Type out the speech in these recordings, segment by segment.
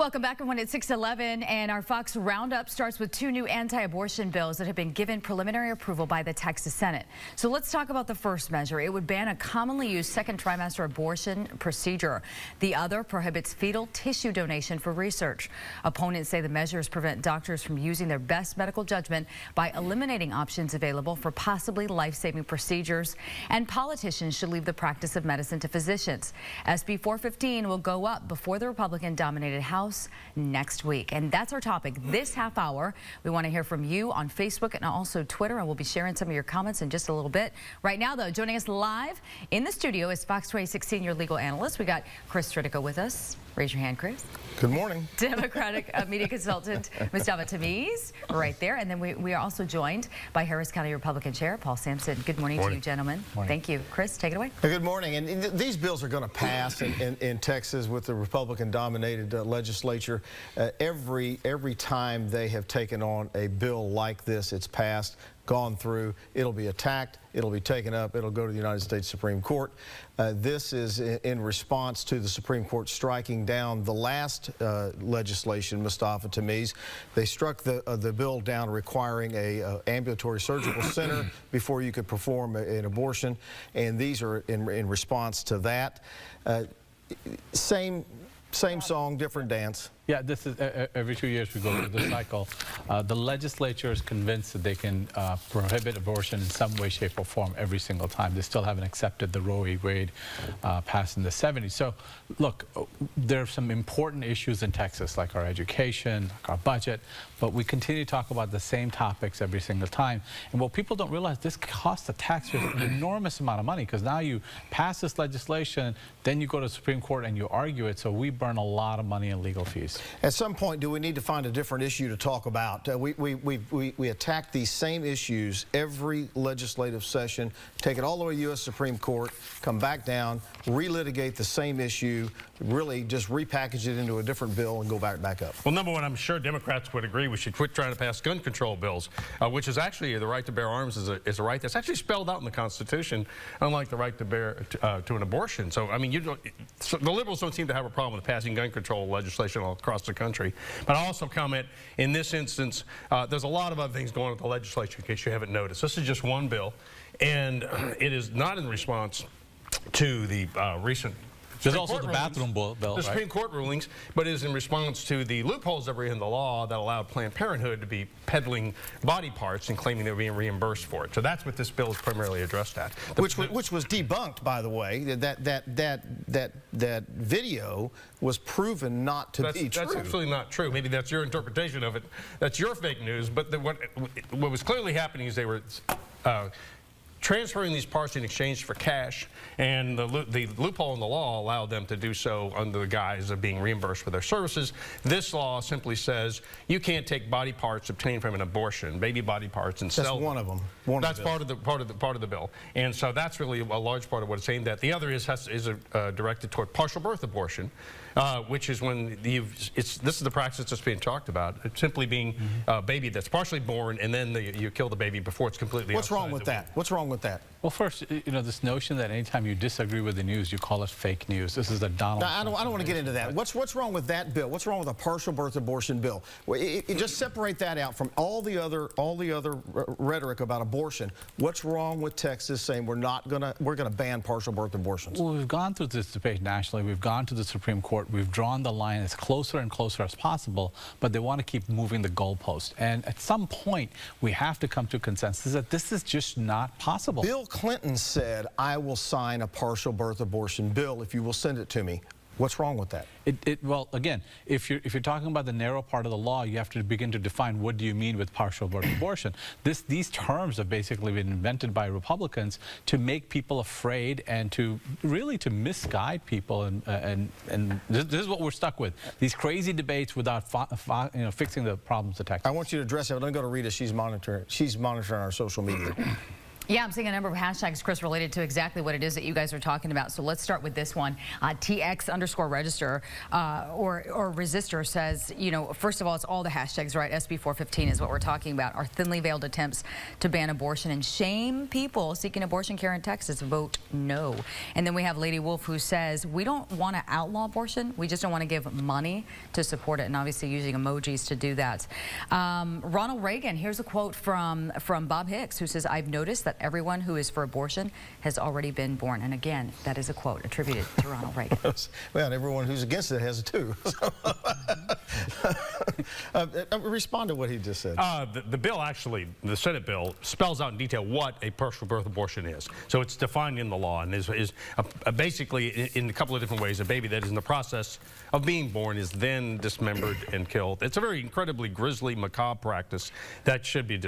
Welcome back. Everyone at 6:11, and our Fox Roundup starts with two new anti-abortion bills that have been given preliminary approval by the Texas Senate. So let's talk about the first measure. It would ban a commonly used second trimester abortion procedure. The other prohibits fetal tissue donation for research. Opponents say the measures prevent doctors from using their best medical judgment by eliminating options available for possibly life-saving procedures, and politicians should leave the practice of medicine to physicians. SB 415 will go up before the Republican-dominated House next week. And that's our topic this half hour. We want to hear from you on Facebook and also Twitter, and we'll be sharing some of your comments in just a little bit. Right now, though, joining us live in the studio is Fox 26 senior legal analyst. We got Chris Tritica with us. Raise your hand, Chris. Good morning. Democratic media consultant Mustafa Tamiz, right there. And then we are also joined by Harris County Republican Chair Paul Sampson. Good morning to you, gentlemen. Morning. Thank you. Chris, take it away. Good morning. And these bills are going to pass in Texas with the Republican-dominated legislature. Every time they have taken on a bill like this, it's passed, gone through, it'll be attacked, it'll be taken up, it'll go to the United States Supreme Court. This is in response to the Supreme Court striking down the last legislation, Mustafa Tamiz. They struck the bill down requiring a ambulatory surgical center before you could perform an abortion, and these are in response to that. Same song, different dance. Yeah, this is every 2 years we go through this cycle. The legislature is convinced that they can prohibit abortion in some way, shape, or form every single time. They still haven't accepted the Roe v. Wade passed in the 70s. So, look, there are some important issues in Texas, like our education, like our budget, but we continue to talk about the same topics every single time. And what people don't realize, this costs the taxpayers an enormous amount of money, because now you pass this legislation, then you go to the Supreme Court and you argue it, so we burn a lot of money in legal fees. At some point, do we need to find a different issue to talk about? We attack these same issues every legislative session, take it all the way to U.S. Supreme Court, come back down, relitigate the same issue, really just repackage it into a different bill and go back up. Well, number one, I'm sure Democrats would agree we should quit trying to pass gun control bills, which is actually the right to bear arms is a right that's actually spelled out in the Constitution, unlike the right to bear to an abortion. So, I mean, so the liberals don't seem to have a problem with passing gun control legislation all across the country. But I also comment, in this instance, there's a lot of other things going on at the legislature, in case you haven't noticed. This is just one bill, and it is not in response to the recent There's also the bathroom bill, the Supreme Court rulings, but is in response to the loopholes that were in the law that allowed Planned Parenthood to be peddling body parts and claiming they were being reimbursed for it. So that's what this bill is primarily addressed at. Which was debunked, by the way. That video was proven not to be true. That's absolutely not true. Maybe that's your interpretation of it. That's your fake news. But what was clearly happening is they were transferring these parts in exchange for cash, and the loophole in the law allowed them to do so under the guise of being reimbursed for their services. This law simply says you can't take body parts obtained from an abortion, baby body parts, and sell them. That's one of them. That's part of the bill, and so that's really a large part of what it's aimed at. The other is directed toward partial birth abortion, which is when this is the practice that's being talked about. It's simply being a baby that's partially born, and then you kill the baby before it's completely. What's wrong with that? What's wrong with that? Well, first, you know, this notion that anytime you disagree with the news, you call it fake news. This is a Donald Trump. I don't want to get into that. What's wrong with that bill? What's wrong with a partial birth abortion bill? Just separate that out from all the other rhetoric about abortion. What's wrong with Texas saying we're gonna ban partial birth abortions? Well, we've gone through this debate nationally. We've gone to the Supreme Court. We've drawn the line as closer and closer as possible, but they want to keep moving the goalpost. And at some point, we have to come to a consensus that this is just not possible. Bill Clinton said, "I will sign a partial birth abortion bill if you will send it to me." What's wrong with that? Well, again, if you're talking about the narrow part of the law, you have to begin to define what do you mean with partial birth abortion. These terms have basically been invented by Republicans to make people afraid and to really to misguide people, and this is what we're stuck with. These crazy debates without fixing the problems of Texas. I want you to address it. Let me go to Rita. She's monitoring our social media. Yeah, I'm seeing a number of hashtags, Chris, related to exactly what it is that you guys are talking about. So let's start with this one. TX_register or resistor says, you know, first of all, it's all the hashtags, right? SB 415 is what we're talking about. Our thinly veiled attempts to ban abortion and shame people seeking abortion care in Texas. Vote no. And then we have Lady Wolf, who says, we don't want to outlaw abortion. We just don't want to give money to support it. And obviously using emojis to do that. Ronald Reagan, here's a quote from Bob Hicks, who says, I've noticed that everyone who is for abortion has already been born. And again, that is a quote attributed to Ronald Reagan. Well, and everyone who's against it has it too. Respond to what he just said. The bill actually, the Senate bill, spells out in detail what a partial birth abortion is. So it's defined in the law and is basically in a couple of different ways. A baby that is in the process of being born is then dismembered and killed. It's a very incredibly grisly, macabre practice that should be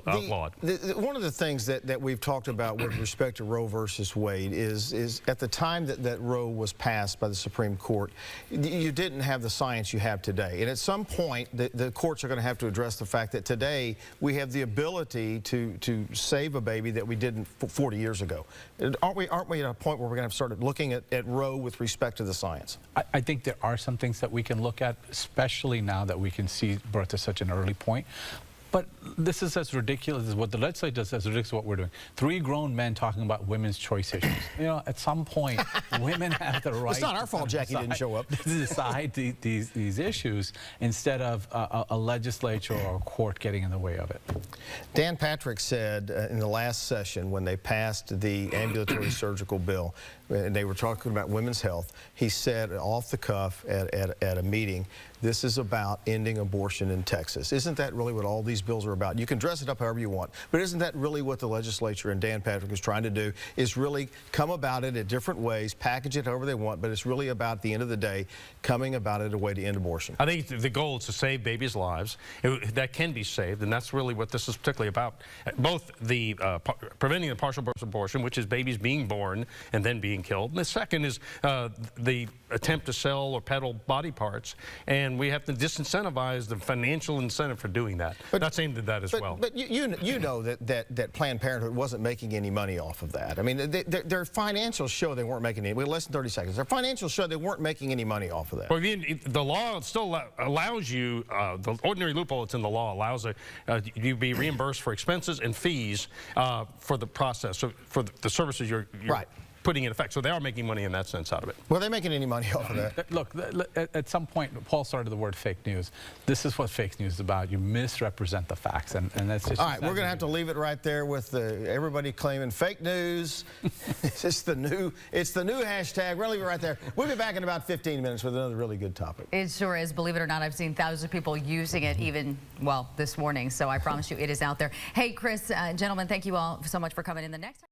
outlawed. One of the things that we've talked about with respect to Roe versus Wade is at the time that Roe was passed by the Supreme Court, you didn't have the science you have today. And at some point, the courts are going to have to address the fact that today we have the ability to save a baby that we didn't 40 years ago. Aren't we at a point where we're going to start looking at Roe with respect to the science? I think there are some things that we can look at, especially now that we can see birth at such an early point. But this is as ridiculous as what the legislature does, as ridiculous as what we're doing. 3 grown men talking about women's choice issues. You know, at some point, women have the right. It's not our fault Jackie didn't show up. To decide these issues instead of a legislature or a court getting in the way of it. Dan Patrick said in the last session when they passed the ambulatory surgical bill, and they were talking about women's health, he said off the cuff at a meeting, this is about ending abortion in Texas. Isn't that really what all these bills are about? You can dress it up however you want, but isn't that really what the legislature and Dan Patrick is trying to do, is really come about it in different ways, package it however they want, but it's really about, at the end of the day, coming about it a way to end abortion. I think the goal is to save babies' lives. That can be saved, and that's really what this is particularly about. Both the preventing the partial birth abortion, which is babies being born and then being killed. And the second is the attempt to sell or peddle body parts, and we have to disincentivize the financial incentive for doing that. But that's aimed at that as well. But you know that Planned Parenthood wasn't making any money off of that. I mean, their financials show they weren't making any. We have less than 30 seconds. Their financials show they weren't making any money off of that. Well, the law still allows you, the ordinary loophole that's in the law allows you to be reimbursed for expenses and fees for the process, so for the services you're right. putting in effect. So they are making money in that sense out of it. Well, they're making any money off of that. Look, at some point, Paul started the word fake news. This is what fake news is about. You misrepresent the facts, and that's just... All right, we're going to have to leave it right there with everybody claiming fake news. It's the new hashtag. We're going to leave it right there. We'll be back in about 15 minutes with another really good topic. It sure is. Believe it or not, I've seen thousands of people using it even, well, this morning. So I promise you it is out there. Hey, Chris, gentlemen, thank you all so much for coming in. The next